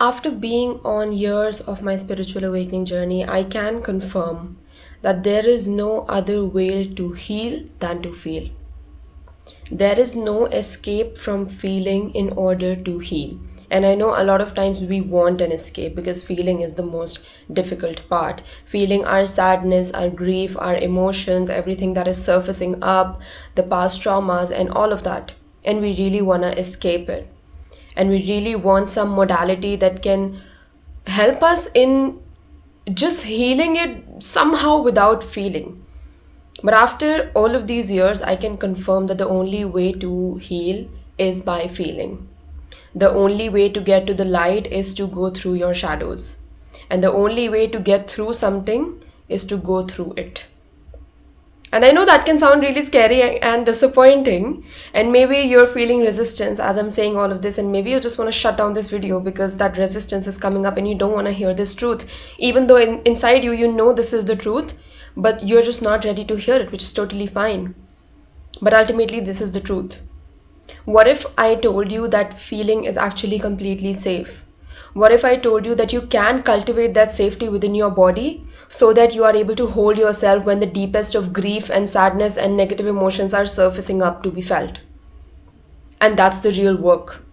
After being on years of my spiritual awakening journey, I can confirm that there is no other way to heal than to feel. There is no escape from feeling in order to heal. And I know a lot of times we want an escape because feeling is the most difficult part. Feeling our sadness, our grief, our emotions, everything that is surfacing up, the past traumas, and all of that. And we really want to escape it. And we really want some modality that can help us in just healing it somehow without feeling. But after all of these years, I can confirm that the only way to heal is by feeling. The only way to get to the light is to go through your shadows. And the only way to get through something is to go through it. And I know that can sound really scary and disappointing. And maybe you're feeling resistance as I'm saying all of this. And maybe you just want to shut down this video because that resistance is coming up and you don't want to hear this truth. Even though inside you, you know this is the truth, but you're just not ready to hear it, which is totally fine. But ultimately, this is the truth. What if I told you that feeling is actually completely safe? What if I told you that you can cultivate that safety within your body so that you are able to hold yourself when the deepest of grief and sadness and negative emotions are surfacing up to be felt? And that's the real work.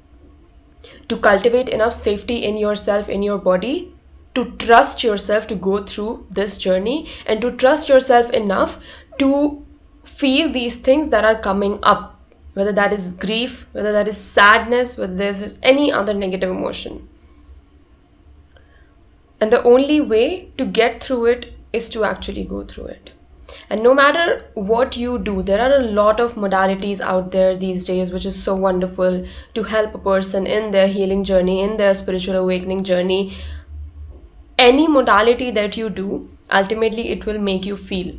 To cultivate enough safety in yourself, in your body, to trust yourself to go through this journey and to trust yourself enough to feel these things that are coming up, whether that is grief, whether that is sadness, whether there's any other negative emotion. And the only way to get through it is to actually go through it. And no matter what you do, there are a lot of modalities out there these days, which is so wonderful to help a person in their healing journey, in their spiritual awakening journey. Any modality that you do, ultimately it will make you feel.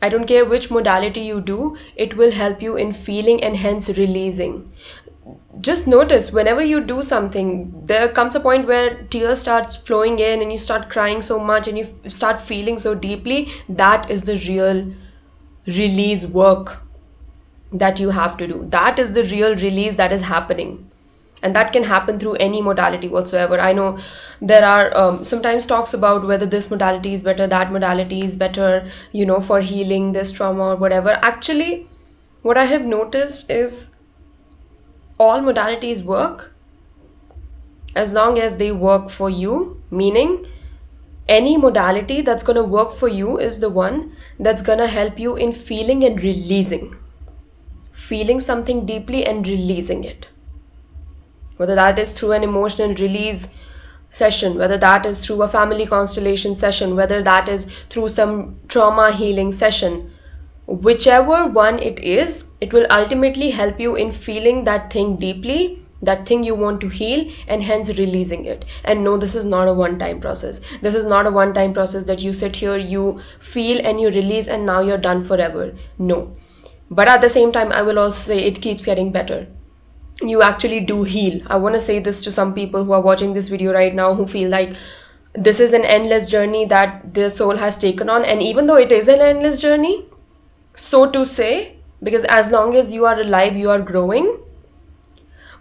I don't care which modality you do, it will help you in feeling and hence releasing. Just notice whenever you do something, there comes a point where tears starts flowing in and you start crying so much and you start feeling so deeply. That is the real release work that you have to do. That is the real release that is happening. And that can happen through any modality whatsoever. I know there are sometimes talks about whether this modality is better, that modality is better, for healing this trauma or whatever. Actually, what I have noticed is all modalities work as long as they work for you, meaning any modality that's going to work for you is the one that's going to help you in feeling and releasing. Feeling something deeply and releasing it. Whether that is through an emotional release session, whether that is through a family constellation session, whether that is through some trauma healing session, whichever one it is, it will ultimately help you in feeling that thing deeply, that thing you want to heal, and hence releasing it. And no, this is not a one-time process. This is not a one-time process that you sit here, you feel and you release and now you're done forever. No. But at the same time, I will also say it keeps getting better. You actually do heal. I want to say this to some people who are watching this video right now who feel like this is an endless journey that their soul has taken on. And even though it is an endless journey, so to say, because as long as you are alive, you are growing.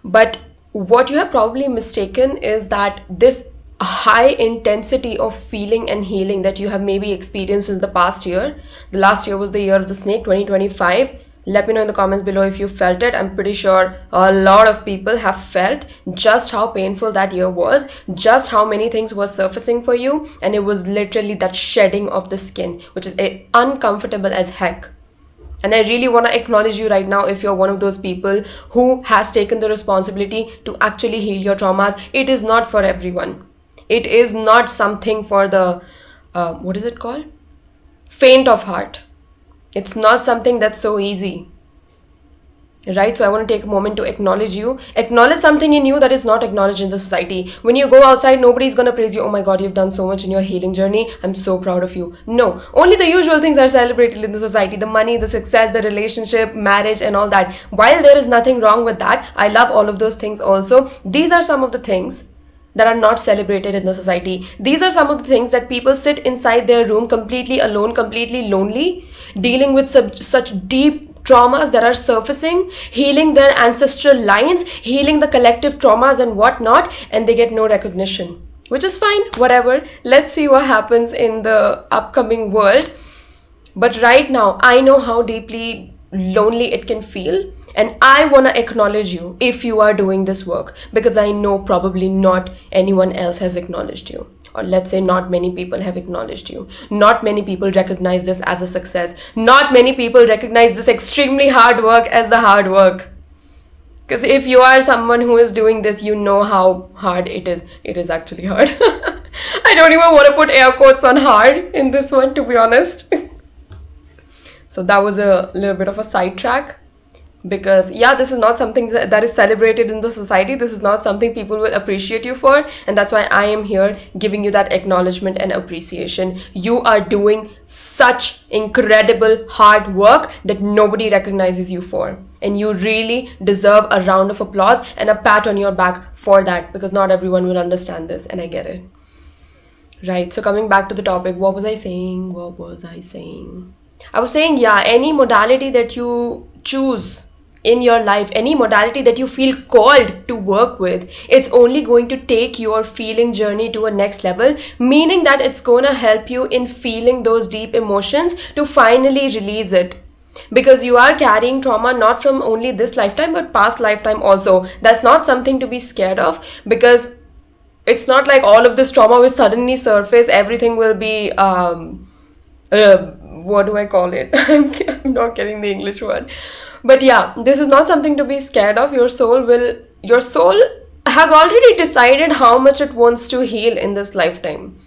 But what you have probably mistaken is that this high intensity of feeling and healing that you have maybe experienced in the past year, the last year was the year of the snake, 2025. Let me know in the comments below if you felt it. I'm pretty sure a lot of people have felt just how painful that year was, just how many things were surfacing for you. And it was literally that shedding of the skin, which is uncomfortable as heck. And I really want to acknowledge you right now if you're one of those people who has taken the responsibility to actually heal your traumas. It is not for everyone. It is not something for the, what is it called? Faint of heart. It's not something that's so easy, right? So I want to take a moment to acknowledge you. Acknowledge something in you that is not acknowledged in the society. When you go outside, nobody's going to praise you. Oh my God, you've done so much in your healing journey. I'm so proud of you. No, only the usual things are celebrated in the society. The money, the success, the relationship, marriage and all that. While there is nothing wrong with that, I love all of those things also. These are some of the things that are not celebrated in the society. These are some of the things that people sit inside their room completely alone, completely lonely, dealing with such deep traumas that are surfacing, healing their ancestral lines, healing the collective traumas and whatnot, and they get no recognition. Which is fine, whatever. Let's see what happens in the upcoming world. But right now, I know how deeply lonely it can feel. And I want to acknowledge you if you are doing this work, because I know probably not anyone else has acknowledged you. Or let's say not many people have acknowledged you. Not many people recognize this as a success. Not many people recognize this extremely hard work as the hard work. Because if you are someone who is doing this, you know how hard it is. It is actually hard. I don't even want to put air quotes on hard in this one, to be honest. So that was a little bit of a sidetrack. Because yeah, this is not something that is celebrated in the society. This is not something people will appreciate you for. And that's why I am here giving you that acknowledgement and appreciation. You are doing such incredible hard work that nobody recognizes you for. And you really deserve a round of applause and a pat on your back for that, because not everyone will understand this, and I get it. Right, so coming back to the topic, what was I saying? I was saying, yeah, any modality that you choose in your life, any modality that you feel called to work with, it's only going to take your feeling journey to a next level, meaning that it's going to help you in feeling those deep emotions to finally release it. Because you are carrying trauma not from only this lifetime but past lifetime also. That's not something to be scared of, because it's not like all of this trauma will suddenly surface. Everything will be what do I call it? I'm not getting the English word. But yeah, this is not something to be scared of. Your soul has already decided how much it wants to heal in this lifetime.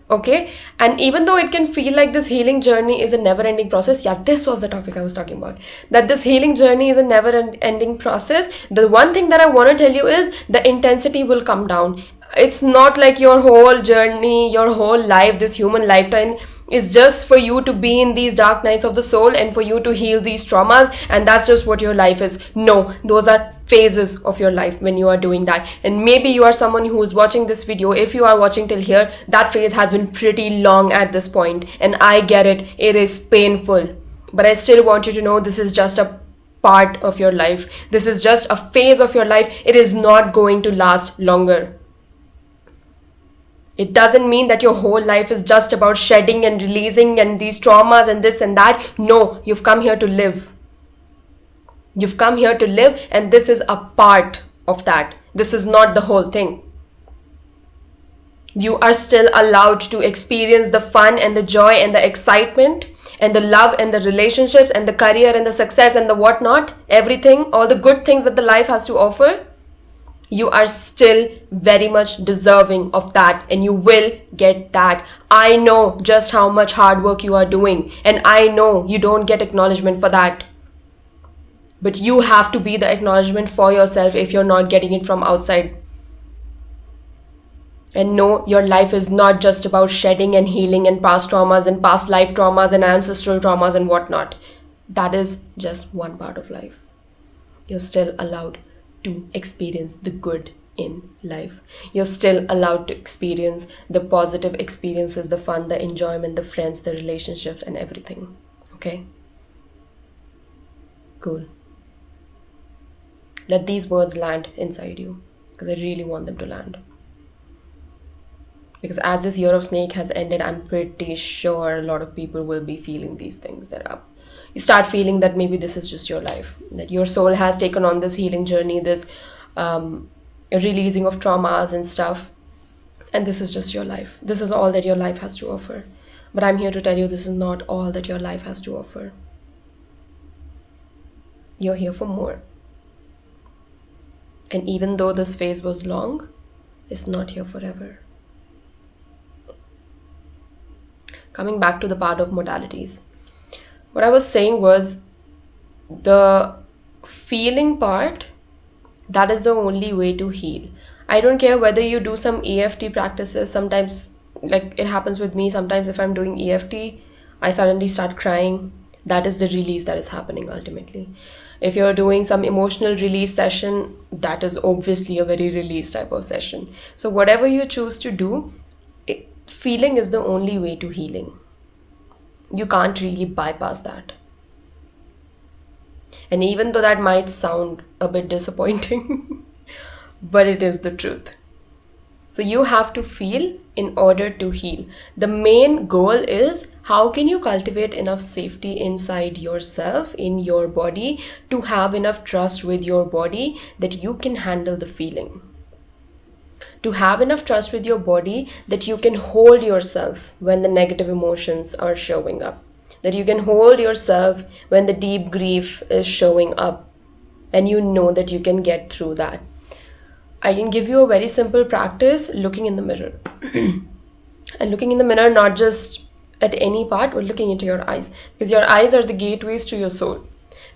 Okay? And even though it can feel like this healing journey is a never-ending process, yeah, this was the topic I was talking about. That this healing journey is a never-ending process. The one thing that I want to tell you is the intensity will come down. It's not like your whole journey, your whole life, this human lifetime is just for you to be in these dark nights of the soul and for you to heal these traumas, and that's just what your life is. No, those are phases of your life when you are doing that. And maybe you are someone who is watching this video. If you are watching till here, that phase has been pretty long at this point, and I get it. It is painful, but I still want you to know this is just a part of your life. This is just a phase of your life. It is not going to last longer. It doesn't mean that your whole life is just about shedding and releasing and these traumas and this and that. No, you've come here to live. You've come here to live, and this is a part of that. This is not the whole thing. You are still allowed to experience the fun and the joy and the excitement and the love and the relationships and the career and the success and the whatnot. Everything, all the good things that the life has to offer. You are still very much deserving of that, and you will get that. I know just how much hard work you are doing, and I know you don't get acknowledgement for that. But you have to be the acknowledgement for yourself if you're not getting it from outside. And no, your life is not just about shedding and healing and past traumas and past life traumas and ancestral traumas and whatnot. That is just one part of life. You're still allowed to experience the good in life. You're still allowed to experience the positive experiences, the fun, the enjoyment, the friends, the relationships, and everything. Okay? Cool. Let these words land inside you, because I really want them to land. Because as this year of snake has ended, I'm pretty sure a lot of people will be feeling these things that are. You start feeling that maybe this is just your life, that your soul has taken on this healing journey, this releasing of traumas and stuff, and this is just your life. This is all that your life has to offer. But I'm here to tell you this is not all that your life has to offer. You're here for more. And even though this phase was long, it's not here forever. Coming back to the part of modalities. What I was saying was the feeling part, that is the only way to heal. I don't care whether you do some EFT practices. Sometimes, like it happens with me, sometimes if I'm doing EFT, I suddenly start crying. That is the release that is happening ultimately. If you're doing some emotional release session, that is obviously a very release type of session. So whatever you choose to do, feeling is the only way to healing. You can't really bypass that. And even though that might sound a bit disappointing, but it is the truth. So you have to feel in order to heal. The main goal is how can you cultivate enough safety inside yourself, in your body, to have enough trust with your body that you can handle the feeling. To have enough trust with your body that you can hold yourself when the negative emotions are showing up. That you can hold yourself when the deep grief is showing up. And you know that you can get through that. I can give you a very simple practice, looking in the mirror. And looking in the mirror, not just at any part, but looking into your eyes. Because your eyes are the gateways to your soul.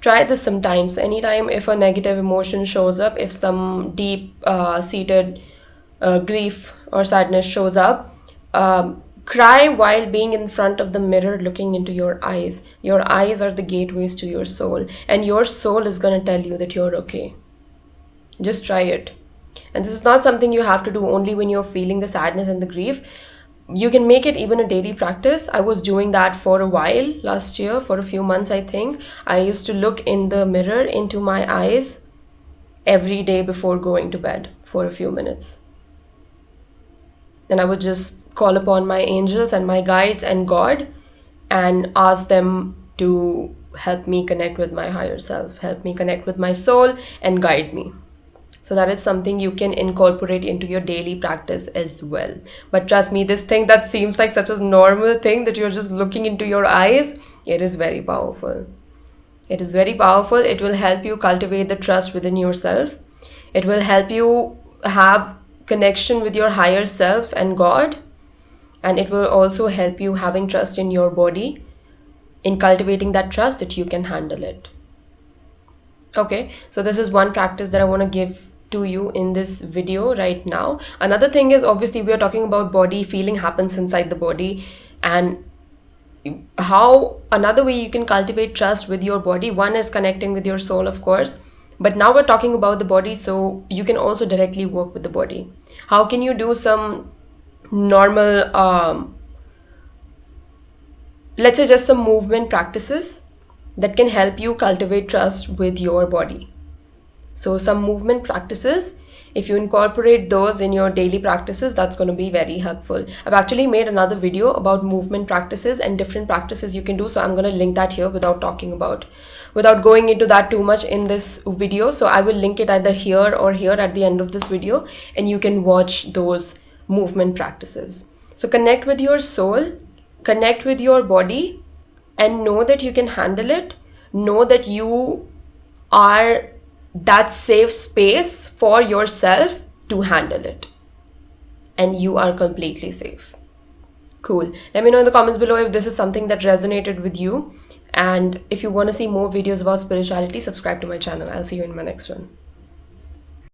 Try this sometimes. Anytime if a negative emotion shows up, if some deep seated grief or sadness shows up, cry while being in front of the mirror looking into your eyes. Your eyes are the gateways to your soul. And your soul is going to tell you that you're okay. Just try it. And this is not something you have to do only when you're feeling the sadness and the grief. You can make it even a daily practice. I was doing that for a while last year, for a few months, I think. I used to look in the mirror into my eyes every day before going to bed for a few minutes. And I would just call upon my angels and my guides and God and ask them to help me connect with my higher self, help me connect with my soul and guide me. So that is something you can incorporate into your daily practice as well. But trust me, this thing that seems like such a normal thing that you're just looking into your eyes, it is very powerful. It is very powerful. It will help you cultivate the trust within yourself. It will help you have connection with your higher self and God. And it will also help you having trust in your body, in cultivating that trust that you can handle it. Okay, so this is one practice that I want to give to you in this video right now. Another thing is, obviously we are talking about body, feeling happens inside the body, and how another way you can cultivate trust with your body. One is connecting with your soul, of course, but now we're talking about the body, so you can also directly work with the body. How can you do some normal let's say just some movement practices that can help you cultivate trust with your body? So some movement practices, if you incorporate those in your daily practices, that's going to be very helpful. I've actually made another video about movement practices and different practices you can do. So I'm going to link that here without going into that too much in this video. So I will link it either here or here at the end of this video, and you can watch those movement practices. So connect with your soul, connect with your body, and know that you can handle it. Know that you are that safe space for yourself to handle it. And you are completely safe. Cool. Let me know in the comments below if this is something that resonated with you. And if you want to see more videos about spirituality, subscribe to my channel. I'll see you in my next one.